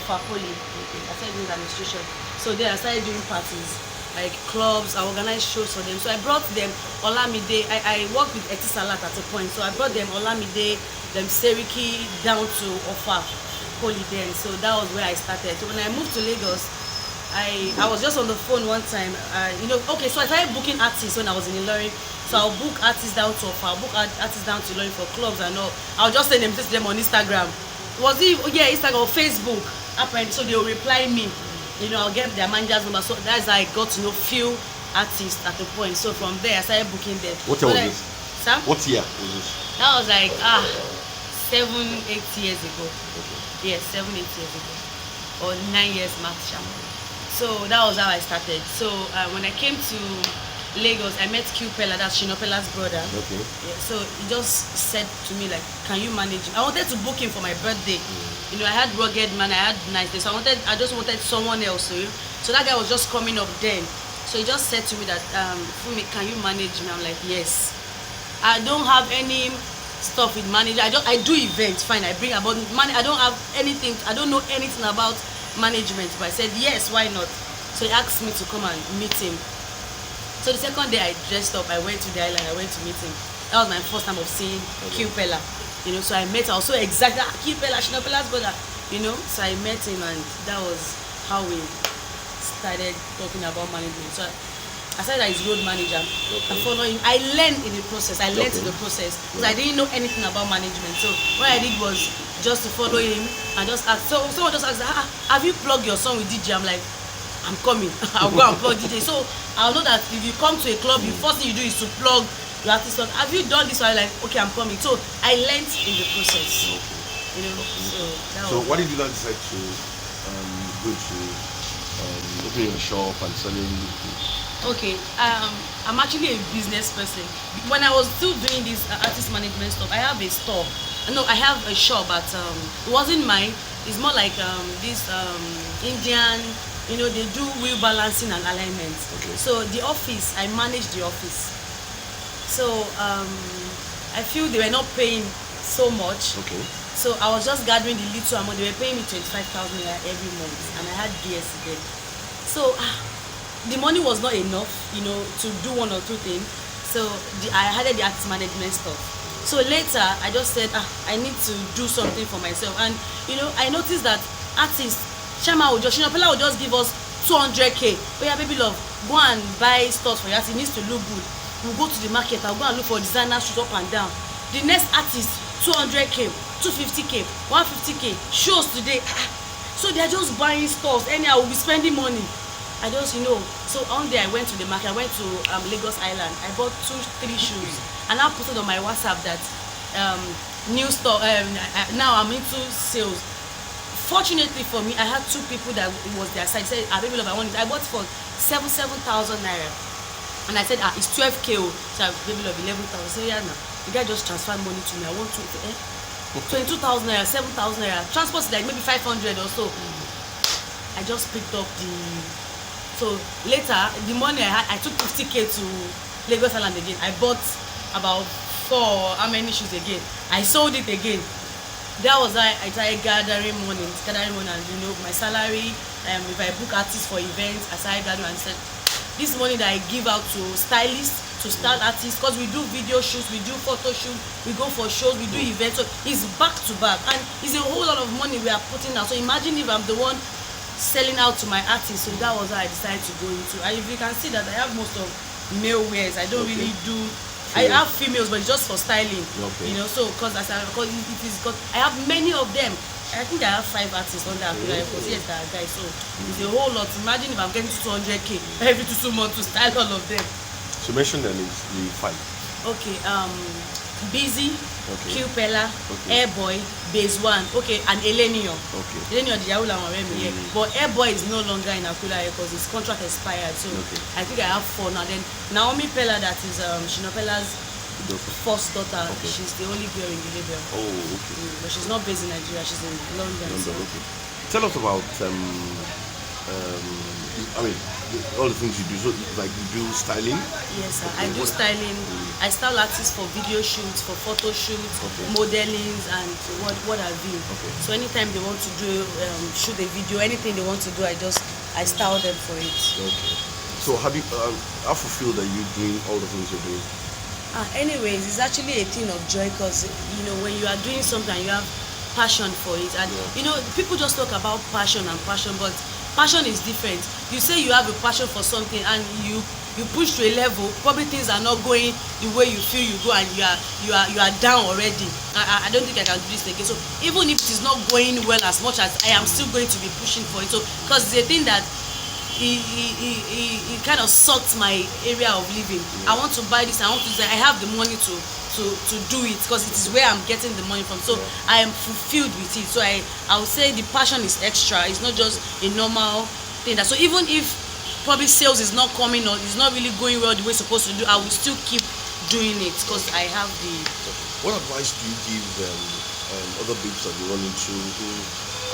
Offa Poly. I started doing administration. So then I started doing parties, like clubs. I organized shows for them. So I brought them Olamide. I worked with Etisalat at a point. So I brought them Olamide, them Seriki down to Offa Poly then. So that was where I started. So when I moved to Lagos, I was just on the phone one time, okay, so I started booking artists when I was in Ilorin. So I'll book artists down to Offa, I'll book artists down to Ilorin for clubs and all. I'll just send them to them on Instagram. Instagram or Facebook, apparently, so they'll reply me. I'll get their manager's number. So that's how I got to know few artists at the point. So from there, I started booking them. What year was this? Sam? What year was this? That was like 7-8 years ago. Okay. Yes, 7-8 years ago. Or 9 years max. So that was how I started. So when I came to Lagos, I met Q Pella, that's Shino Pella's brother. Okay. Yeah, so he just said to me like, can you manage him? I wanted to book him for my birthday. I had Rugged Man, I had Nice Day. So I just wanted someone else. So that guy was just coming up then. So he just said to me that, Fumi, can you manage me? I'm like, yes. I don't have any stuff with manager. I do events, fine. I bring about money. I don't have anything. I don't know anything about management, but I said yes, why not? So he asked me to come and meet him. So the second day I dressed up, I went to the island, I went to meet him. That was my first time of seeing Q Pella. So I met her, also exactly Q Pella, Shino Pella's brother. So I met him and that was how we started talking about management. So I said that he's road manager. I follow him. I learned in the process. I learned in the process because I didn't know anything about management. So what I did was just to follow him and just ask. So someone just asked, have you plugged your song with DJ? I'm like, I'm coming. I'll go and plug DJ. So I'll know that if you come to a club, the first thing you do is to plug your artist song. Have you done this? So I'm like, okay, I'm coming. So I learned in the process. So why did you not decide to go to opening a shop and selling? Okay, I'm actually a business person. When I was still doing this artist management stuff, I have a store. No, I have a shop, but it wasn't mine. It's more like this Indian, they do wheel balancing and alignment. Okay. So the office, I manage the office. So I feel they were not paying so much. Okay. So I was just gathering the little amount. They were paying me 25,000 every month, and I had BS again. So the money was not enough, to do one or two things. So I had the artist management stuff. So later, I just said, I need to do something for myself. And, I noticed that artists, Shino Pella will just give us 200K. Oh yeah, baby love, go and buy stuff for your artist. It needs to look good. We'll go to the market. I'll go and look for designer shoes up and down. The next artist, 200K, 250K, 150K, shows today. So they're just buying stuff. Anyhow, we'll be spending money. I just, so one day I went to the market, I went to Lagos Island. I bought 2-3 shoes and I posted on my WhatsApp that new store, now I'm into sales. Fortunately for me, I had 2 people that was their side. Said, baby love, I want it. I bought it for 7,000 naira. And I said, it's 12K. So baby love, 11,000. So yeah, now the guy just transferred money to me. I want 22,000 naira, 7,000 naira. Transport is like maybe 500 or so. I just picked up so later, the money I had, I took 50K to Lagos Island again. I bought about 4, how many shoes again? I sold it again. That was how I started gathering money, and my salary. If I book artists for events, I started gathering and said, this money that I give out to stylists, to style artists, because we do video shoots, we do photo shoots, we go for shows, we do events. So it's back to back, and it's a whole lot of money we are putting out. So imagine if I'm the one selling out to my artists. So that was how I decided to go into. And if you can see that I have most of male wears, I don't really do. I have females, but it's just for styling. Okay. So because I have many of them. I think I have 5 artists on that. Yes, that are guys. So it's a whole lot. Imagine if I'm getting 200K every 2 months to style all of them. So mention them is the 5. Okay. Busy, Q Pella, Airboy, Base One, and Elenio. Elenio the Yahoo Lamoremi, but Airboy is no longer in Akula because his contract expired. So I think I have 4 now. Then Naomi Pella, that is Shino Pella's first daughter. She's the only girl in the label. But she's not based in Nigeria. She's in London. Tell us about all the things you do. So like you do styling. Yes, sir. Okay, I do styling. I style artists for video shoots, for photo shoots, modelings, and what have you. Okay. So anytime they want to do shoot a video, anything they want to do, I style them for it. Okay. So how fulfilled are you doing all the things you're doing? Anyways, it's actually a thing of joy because when you are doing something, you have passion for it, and people just talk about passion, but passion is different. You say you have a passion for something and you push to a level, probably things are not going the way you feel you go, and you are down already. I don't think I can do this again. So even if it is not going well as much as I am still going to be pushing for it. So because it's a thing that it kind of sucked my area of living. I want to buy this, I want to say I have the money to do it because it is where I'm getting the money from. So I am fulfilled with it. So I would say the passion is extra. It's not just a normal thing. So even if probably sales is not coming or it's not really going well the way it's supposed to do, I will still keep doing it because I have the. What advice do you give other babes that you run into who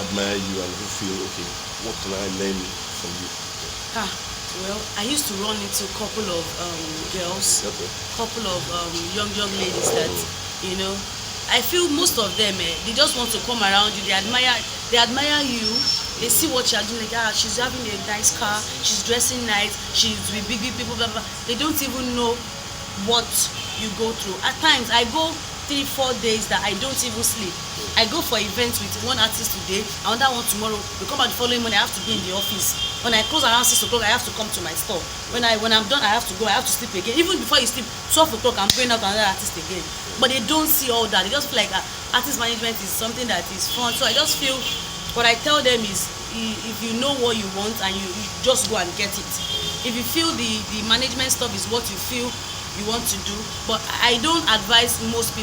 admire you and who feel, okay, what can I learn from you? Well, I used to run into a couple of girls, couple of young ladies that, I feel most of them, they just want to come around you. They admire you. They see what you're doing. Like, she's having a nice car. She's dressing nice. She's with big people. Blah, blah. They don't even know what you go through. At times, I go 3-4 days that I don't even sleep. I go for events with one artist today, another one tomorrow. We come out the following morning, I have to be in the office. When I close around 6 o'clock, I have to come to my store. When I'm done, I have to go. I have to sleep again. Even before you sleep, 12 o'clock, I'm going out to another artist again. But they don't see all that. They just feel like artist management is something that is fun. So I just feel what I tell them is, if you know what you want and you just go and get it. If you feel the management stuff is what you feel you want to do, but I don't advise most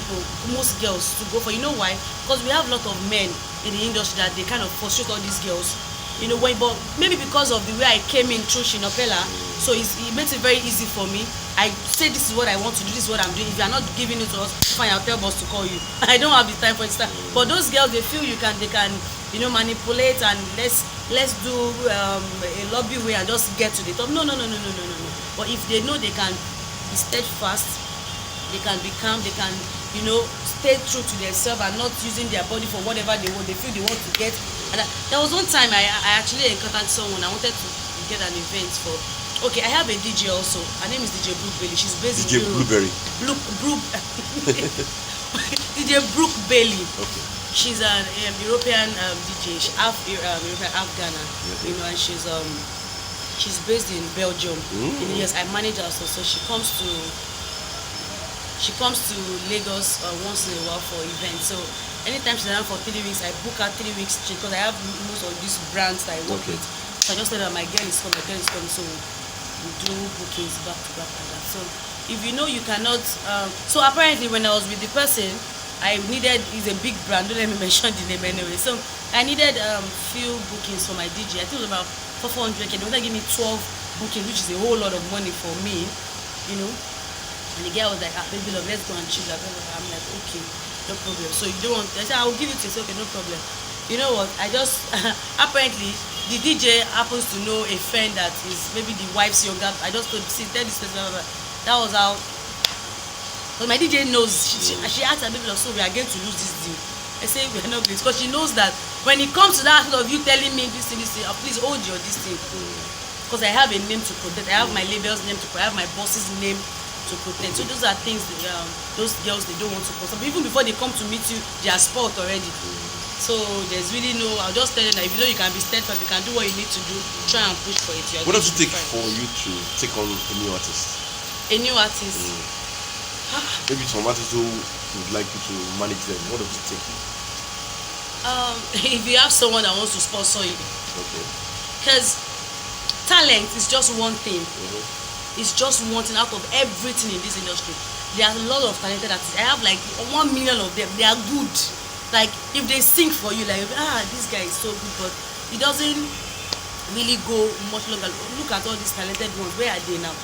girls to go for. You know why? Because we have a lot of men in the industry that they kind of frustrate all these girls. But maybe because of the way I came in through Shina Pella, so it makes it very easy for me. I say this is what I want to do, this is what I'm doing. If you are not giving it to us, fine, I'll tell boss to call you. I don't have the time for it. But those girls, they feel they can manipulate and let's do a lobby way and just get to the top. No. But if they know they can be steadfast, they can be calm, they can stay true to themselves and not using their body for whatever they feel they want to get. And there was one time I actually encountered someone. I wanted to get an event for. Okay, I have a DJ also. Her name is DJ Brooke Bailey. She's based in Europe. Blueberry. DJ Brooke Bailey. Okay. She's an European DJ. She's European, Ghana. And she's based in Belgium. Yes, I manage her, so she comes to Lagos once in a while for events. So anytime she's around for 3 weeks, I book her 3 weeks because I have most of these brands that I work with. So I just tell her my girl is coming. So we do bookings back to back like that. So if you cannot, so apparently when I was with the person, I needed, it's a big brand, don't let me mention the name anyway. So I needed few bookings for my DJ. I think it was about 400K. They wanted to give me 12 bookings, which is a whole lot of money for me, And the girl was like, baby love, let's go and chill. I'm like, okay, no problem. So you don't want, I said, I will give it to you. So, okay, no problem. You know what? I just, apparently, the DJ happens to know a friend that is maybe the wife's younger. I just told, tell this person, that was how. But my DJ knows, she asked her, baby love, so we are going to lose this deal. I say, we are not going to, because she knows that when it comes to that sort of you telling me this thing, please hold your this thing. Because I have a name to protect. I have my label's name to protect. I have my boss's name to protect. So those are things that, those girls, they don't want to consult. But even before they come to meet you, they are spoiled already. So there's really no, I'll just tell them that if you can be steadfast, you can do what you need to do, try and push for it. What does it take for you to take on a new artist? A new artist? Maybe some artists who would like you to manage them. What does it take? If you have someone that wants to sponsor you. Okay. Because talent is just one thing. It's just one thing out of everything in this industry. There are a lot of talented artists. I have like 1 million of them. They are good. Like if they sing for you, like this guy is so good, but it doesn't really go much longer. Look at all these talented ones. Where are they now?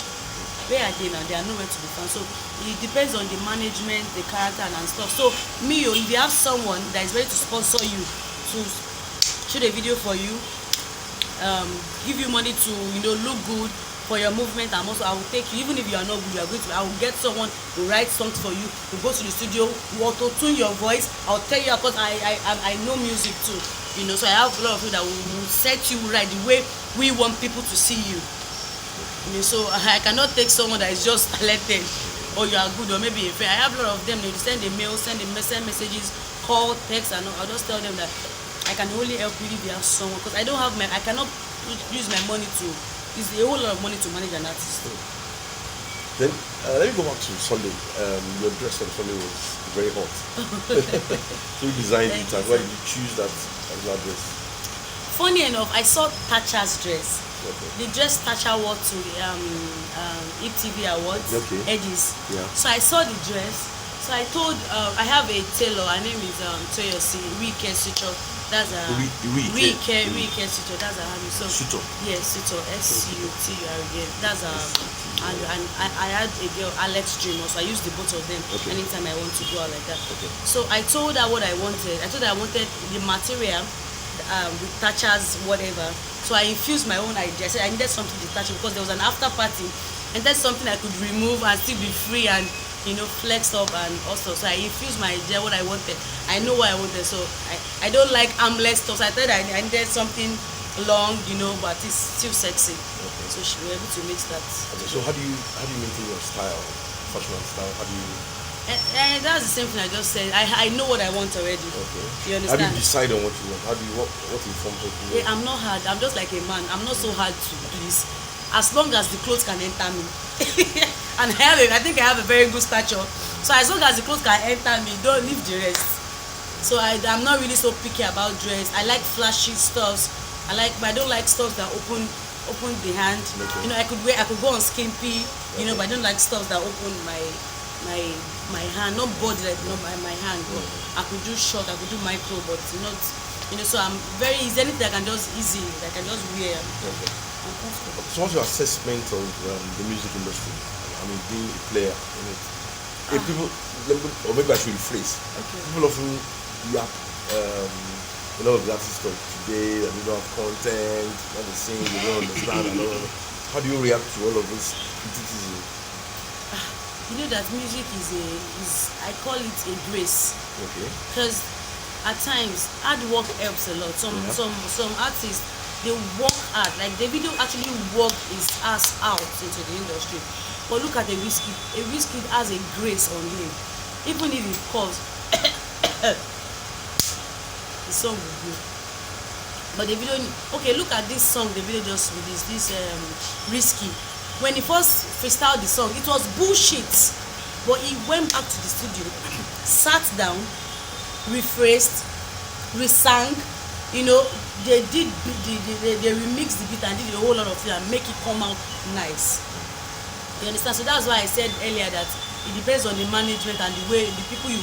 They are nowhere to be found. So it depends on the management, the character, and stuff. So me, if you have someone that is ready to sponsor you, to shoot a video for you, give you money to look good for your movement, and also I will take you even if you are not good. I will get someone to write songs for you, to go to the studio, to auto tune your voice. I'll tell you, because I know music too, so I have a lot of people that will set you right the way we want people to see you. So I cannot take someone that is just talented or you are good or maybe a friend. I have a lot of them. They send a mail, send messages, call, text, and I'll just tell them that I can only help you if you have someone, because I cannot use my money to. It's a whole lot of money to manage an artist. Then let me go back to Sunday. Your dress on Sunday was very hot. So you designed it, and why did you choose that dress? Funny enough, I saw Thatcher's dress. Okay. The dress Thatcher wore to the ETV Awards, Eddies. Yeah. So I saw the dress. So I told, I have a tailor. Her name is Toyosi Wike Suture. That's a Wike Suture. That's a habit. So Suture. Yes, Suture. SCUTUR. That's and I had a girl, Alex Dream. So I used the both of them anytime I want to go out like that. Okay. So I told her what I wanted. I told her I wanted the material with Thatcher's whatever. So I infused my own idea. I said I needed something detachable because there was an after party, and that's something I could remove and still be free and flex up and also. So I infused my idea, what I wanted. I know what I wanted. So I don't like armless stuff. So I thought I needed something long, but it's still sexy. Okay. So we were able to mix that. Okay. So how do you maintain your style, fashion style? How do you? And that's the same thing I just said. I know what I want already. Okay. You understand? How do you decide on what you want? How do you what informs what you want? Yeah, I'm not hard. I'm just like a man. I'm not so hard to please. As long as the clothes can enter me. And I think I have a very good stature. So as long as the clothes can enter me, don't leave the rest. So I'm not really so picky about dress. I like flashy stuffs. But I don't like stuff that open the hand. Okay. I could go on skimpy, but I don't like stuff that open my hand, not body, like not my hand, but I could do short, I could do micro, but not, so I'm very easy. Anything I can just wear. Okay. I'm comfortable. So what's your assessment of the music industry? I mean, being a player in it. People, or maybe I should rephrase. Okay. People often yap a lot of the artists of today that they don't have content, when they sing, they don't understand, and all. How do you react to all of this criticism? You know that music is I call it a grace. Okay. Because at times hard work helps a lot. Some artists, they work hard, like Davido actually worked his ass out into the industry. But look at a Wizkid has a grace on him. Even if he calls the song will go. But Davido, look at this song Davido just released, this Risky. When he first freestyled the song, it was bullshit. But he went back to the studio, sat down, rephrased, resang. They remixed the beat and did a whole lot of things and make it come out nice. You understand? So that's why I said earlier that it depends on the management and the way the people you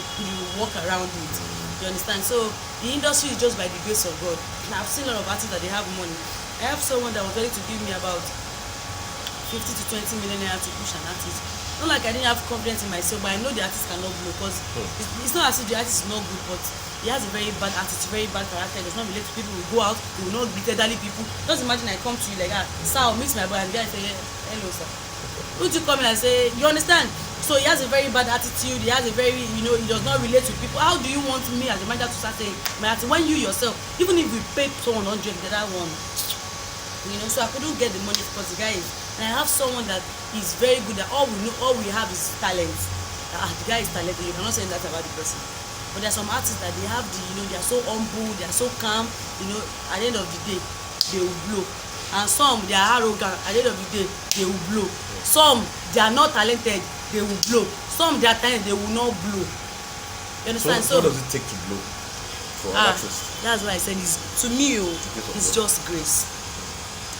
walk around with. You understand? So the industry is just by the grace of God. And I've seen a lot of artists that they have money. I have someone that was ready to give me about 50 to 20 million naira to push an artist. Not like I didn't have confidence in myself, but I know the artist cannot blow, because it's not as if the artist is not good, but he has a very bad attitude, very bad character. He does not relate to people. He will go out, he will not greet elderly people. Just imagine I come to you like, sir, I'll meet my brother, and the guy say, hello sir. Would you come in and say, you understand? So he has a very bad attitude. He has a very, he does not relate to people. How do you want me as a manager to start saying, my artist, when you yourself, even if you pay someone 100, the other one, so I couldn't get the money because the guy is, and I have someone that is very good at all we have is talent. The guy is talented. You cannot say that about the person. But there are some artists that they have they are so humble, they are so calm. At the end of the day, they will blow. And some, they are arrogant. At the end of the day, they will blow. Some, they are not talented, they will blow. Some, they are talented, they will not blow. You understand? So what does it take to blow for an artist? That's why I said to me, it's just grace.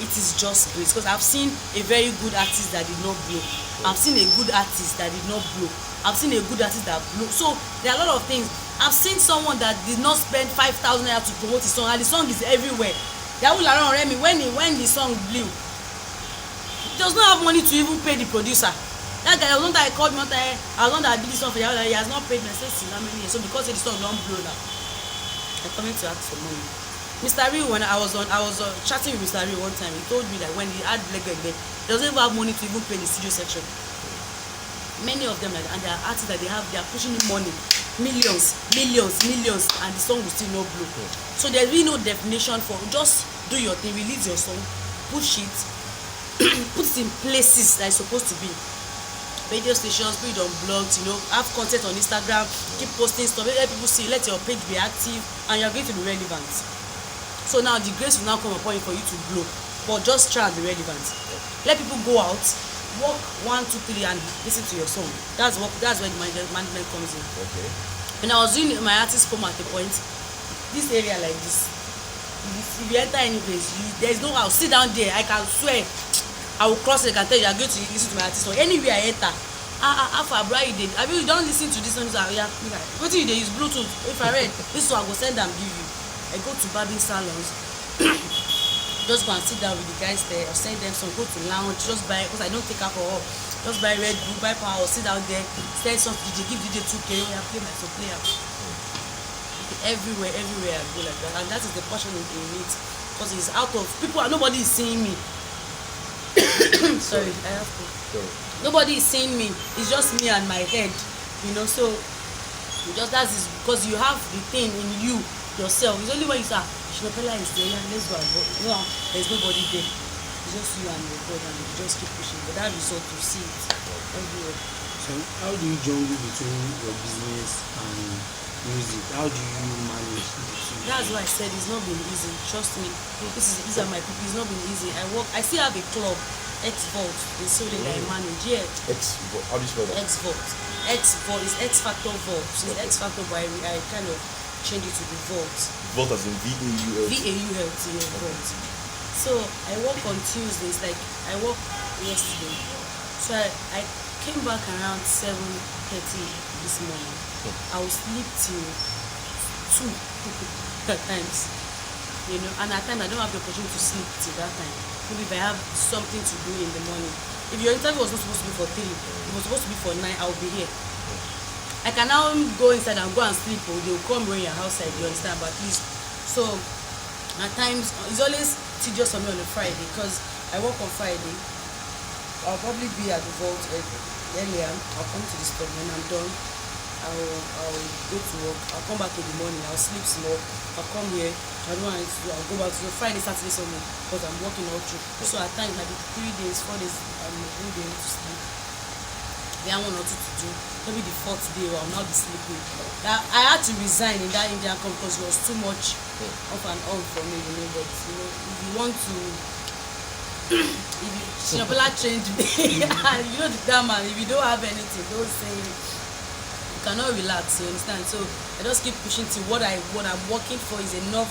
It is just grace, because I've seen a very good artist that did not blow. I've seen a good artist that did not blow. I've seen a good artist that blew. So there are a lot of things. I've seen someone that did not spend 5,000 naira to promote his song, and the song is everywhere. Yahoo Laron Remy, when the song blew, he does not have money to even pay the producer. That guy was one that I called me, I was one that I did this song for Yahoo, he has not paid me. I said, see how many years? So because the song don't blow now, I'm coming to ask for money. Mr. Real, when I was chatting with Mr. Real one time, he told me that when he had Leg Leg, he doesn't even have money to even pay the studio section. Many of them, like, and there are artists that they are pushing in money, millions, and the song will still not blow. So there's really no definition for just do your thing, release your song, push it, put it in places that it's supposed to be. Radio stations, put it on blogs, have content on Instagram, keep posting stuff, let people see, let your page be active, and you're going to be relevant. So now the grace will now come upon you for you to blow, but just try and be relevant. Let people go out, walk 1, 2, 3 and listen to your song. That's where the management comes in. Okay. When I was doing my artist home at a point, this area like this, if you enter any place, there is no house. Sit down there, I can swear I will cross it, I can tell you are going to listen to my artist song. Anywhere I enter, how far bro you did? I mean, you don't listen to this song. Yeah, what you dey use Bluetooth? If I read this song, I go send them give you. I go to barbing salons, just go and sit down with the guys there, or send them some, go to lounge, just buy, because I don't take alcohol, just buy Red Bull, buy Power, sit down there, send some DJ, give DJ 2K, I play my song, play out. Everywhere I go like that, and that is the passion in it, because it's out of people, nobody is seeing me. Sorry, I have to. Sorry. Nobody is seeing me, it's just me and my head, so just that is because you have the thing in you yourself. It's only when you say Shilopella is there, yeah, let's go and go. There's nobody there, it's just you and your God, and you just keep pushing, but that result you see it everywhere. So how do you juggle between your business and music? How do you manage the two? That's why I said it's not been easy, trust me. These are my people, it's not been easy. I still have a club, X-Vault, in Sweden that I manage. Yeah. How do you spell that? X-Vault. X-Vault is X Factor Vault. So it's X Factor, but I kind of change it to the Vault. Vault as in VAULT. VAULT, yeah, Vault. So I work on Tuesdays, like I work yesterday. So I came back around 7:30 this morning. I will sleep till 2 at times. And at times I don't have the opportunity to sleep till that time. Maybe if I have something to do in the morning. If your interview was not supposed to be for 3, it was supposed to be for 9, I'll be here. I can now go inside and go and sleep, or they'll come when you're outside, you understand? But at least, so at times it's always tedious for me on a Friday, because I work on Friday. I'll probably be at the Vault earlier. I'll come to the store. When I'm done, I'll go to work. I'll come back in the morning. I'll sleep small. I'll come here. I'll go back to the Friday, Saturday, Sunday, because I'm working all through. So at times, maybe 3 days, 4 days, I'm not able to sleep. Then I have 1 or 2 to do. Maybe the 4th day, I'll not be sleeping. I had to resign in that Indian company because it was too much off and on for me, But if you want to, if Shilopella trained me, and that man, if you don't have anything, don't say. You cannot relax, you understand? So I just keep pushing till what I'm working for is enough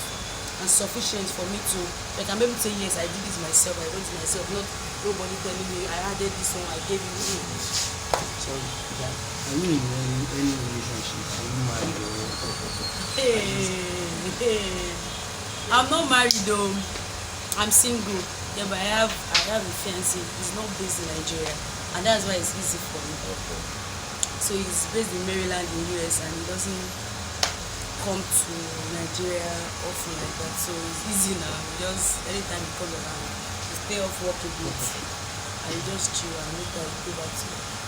and sufficient for me to, I can be able to say, yes, I did this myself, I wrote it myself, not nobody telling me I added this one, I gave you. So are you in any relationship? Are you married or? Hey. I'm not married though. I'm single. Yeah, but I have a fiancé. He's not based in Nigeria, and that's why it's easy for me. So he's based in Maryland in US, and he doesn't come to Nigeria often like that. So it's easy now. Just anytime he comes around, he stay off work a bit, and he just chill and later he go back to work.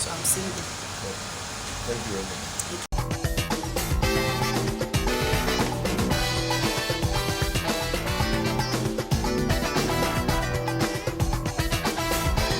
So I'm single. Thank you very much.